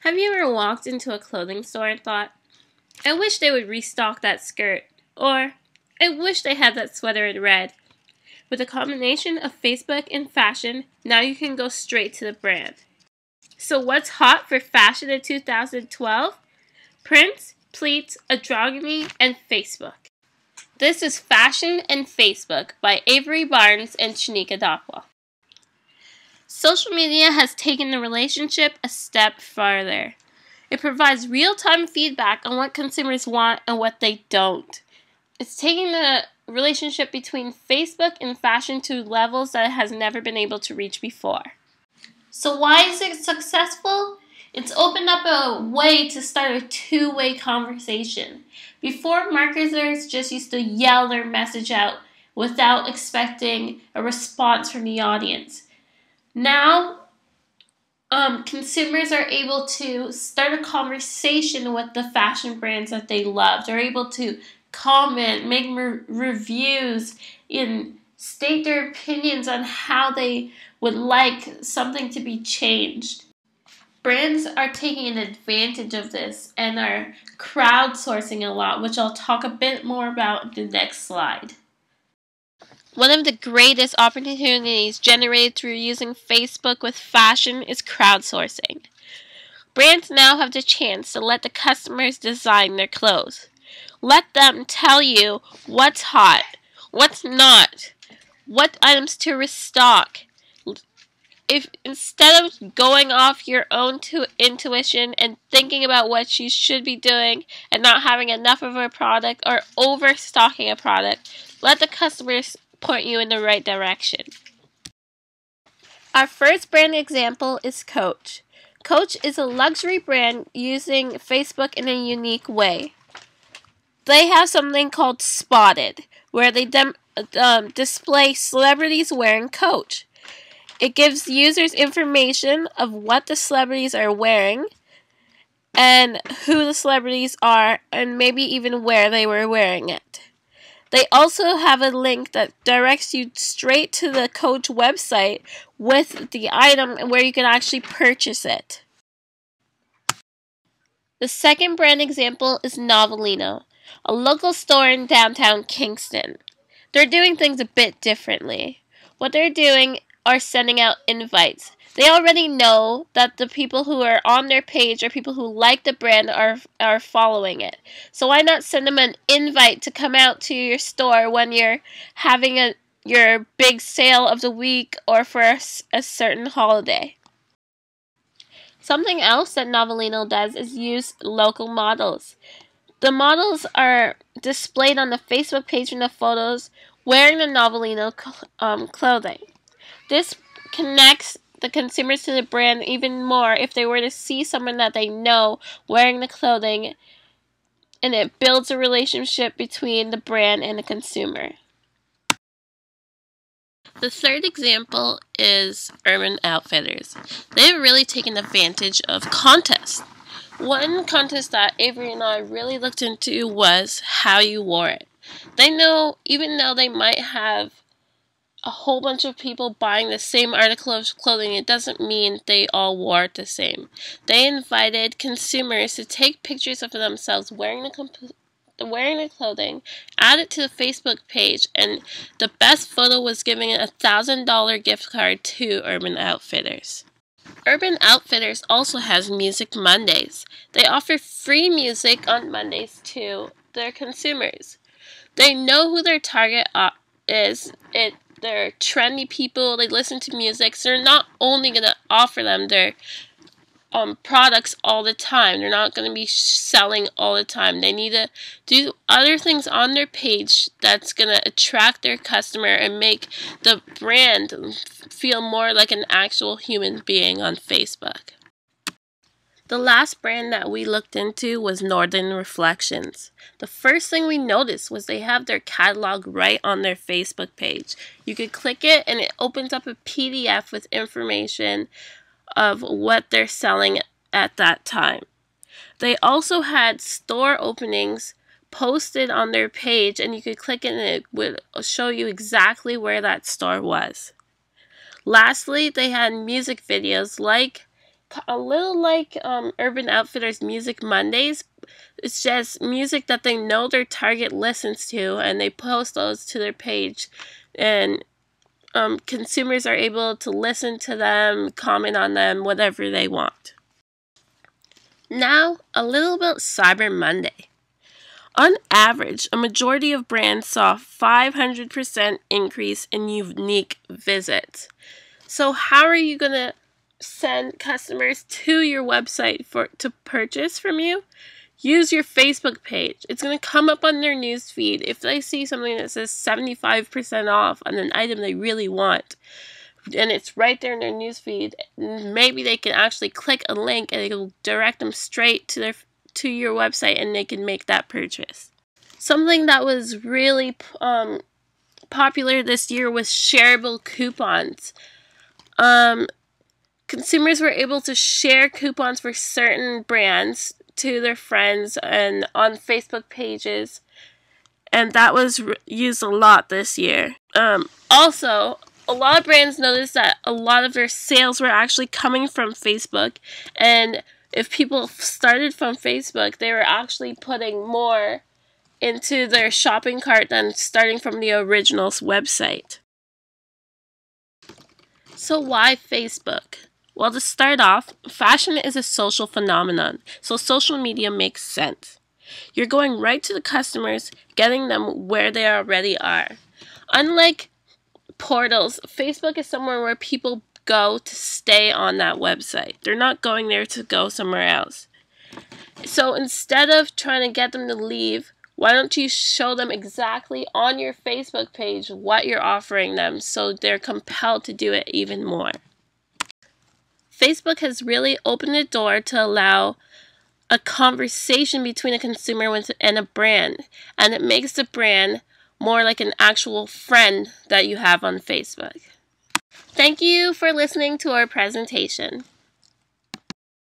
Have you ever walked into a clothing store and thought, I wish they would restock that skirt, or I wish they had that sweater in red? With a combination of Facebook and fashion, now you can go straight to the brand. So what's hot for fashion in 2012? Prints, pleats, androgyny, and Facebook. This is Fashion and Facebook by Avery Barnes and Shanika Dakwa. Social media has taken the relationship a step farther. It provides real-time feedback on what consumers want and what they don't. It's taking the relationship between Facebook and fashion to levels that it has never been able to reach before. So why is it successful? It's opened up a way to start a two-way conversation. Before, marketers just used to yell their message out without expecting a response from the audience. Now, consumers are able to start a conversation with the fashion brands that they love. They're able to comment, make reviews, and state their opinions on how they would like something to be changed. Brands are taking advantage of this and are crowdsourcing a lot, which I'll talk a bit more about in the next slide. One of the greatest opportunities generated through using Facebook with fashion is crowdsourcing. Brands now have the chance to let the customers design their clothes. Let them tell you what's hot, what's not, what items to restock. If instead of going off your own intuition and thinking about what you should be doing and not having enough of a product or overstocking a product, let the customers point you in the right direction. Our first brand example is Coach. Coach is a luxury brand using Facebook in a unique way. They have something called Spotted, where they display celebrities wearing Coach. It gives users information of what the celebrities are wearing and who the celebrities are and maybe even where they were wearing it. They also have a link that directs you straight to the Coach website with the item and where you can actually purchase it. The second brand example is Novelino, a local store in downtown Kingston. They're doing things a bit differently. What they're doing are sending out invites. They already know that the people who are on their page or people who like the brand are following it. So why not send them an invite to come out to your store when you're having your big sale of the week or for a certain holiday? Something else that Novelino does is use local models. The models are displayed on the Facebook page in the photos wearing the Novelino clothing. This connects the consumers to the brand even more if they were to see someone that they know wearing the clothing, and it builds a relationship between the brand and the consumer. The third example is Urban Outfitters. They've really taken advantage of contests. One contest that Avery and I really looked into was how you wore it. They know, even though they might have a whole bunch of people buying the same article of clothing, it doesn't mean they all wore it the same. They invited consumers to take pictures of themselves wearing the clothing, add it to the Facebook page, and the best photo was giving a $1,000 gift card to Urban Outfitters. Urban Outfitters also has Music Mondays. They offer free music on Mondays to their consumers. They know who their target is. They're trendy people. They listen to music. So they're not only going to offer them their products all the time. They're not going to be selling all the time. They need to do other things on their page that's going to attract their customer and make the brand feel more like an actual human being on Facebook. The last brand that we looked into was Northern Reflections. The first thing we noticed was they have their catalog right on their Facebook page. You could click it and it opens up a PDF with information of what they're selling at that time. They also had store openings posted on their page, and you could click it and it would show you exactly where that store was. Lastly, they had music videos like a little like Urban Outfitters Music Mondays. It's just music that they know their target listens to, and they post those to their page, and consumers are able to listen to them, comment on them, whatever they want. Now, a little about Cyber Monday. On average, a majority of brands saw 500% increase in unique visits. So how are you going to send customers to your website to purchase from you? Use your Facebook page. It's going to come up on their news feed. If they see something that says 75% off on an item they really want, and it's right there in their news feed, maybe they can actually click a link and it'll direct them straight to your website, and they can make that purchase. Something that was really popular this year was shareable coupons. Consumers were able to share coupons for certain brands to their friends and on Facebook pages, and that was used a lot this year. Also, a lot of brands noticed that a lot of their sales were actually coming from Facebook, and if people started from Facebook, they were actually putting more into their shopping cart than starting from the original website. So why Facebook? Well, to start off, fashion is a social phenomenon, so social media makes sense. You're going right to the customers, getting them where they already are. Unlike portals, Facebook is somewhere where people go to stay on that website. They're not going there to go somewhere else. So instead of trying to get them to leave, why don't you show them exactly on your Facebook page what you're offering them so they're compelled to do it even more? Facebook has really opened the door to allow a conversation between a consumer and a brand, and it makes the brand more like an actual friend that you have on Facebook. Thank you for listening to our presentation.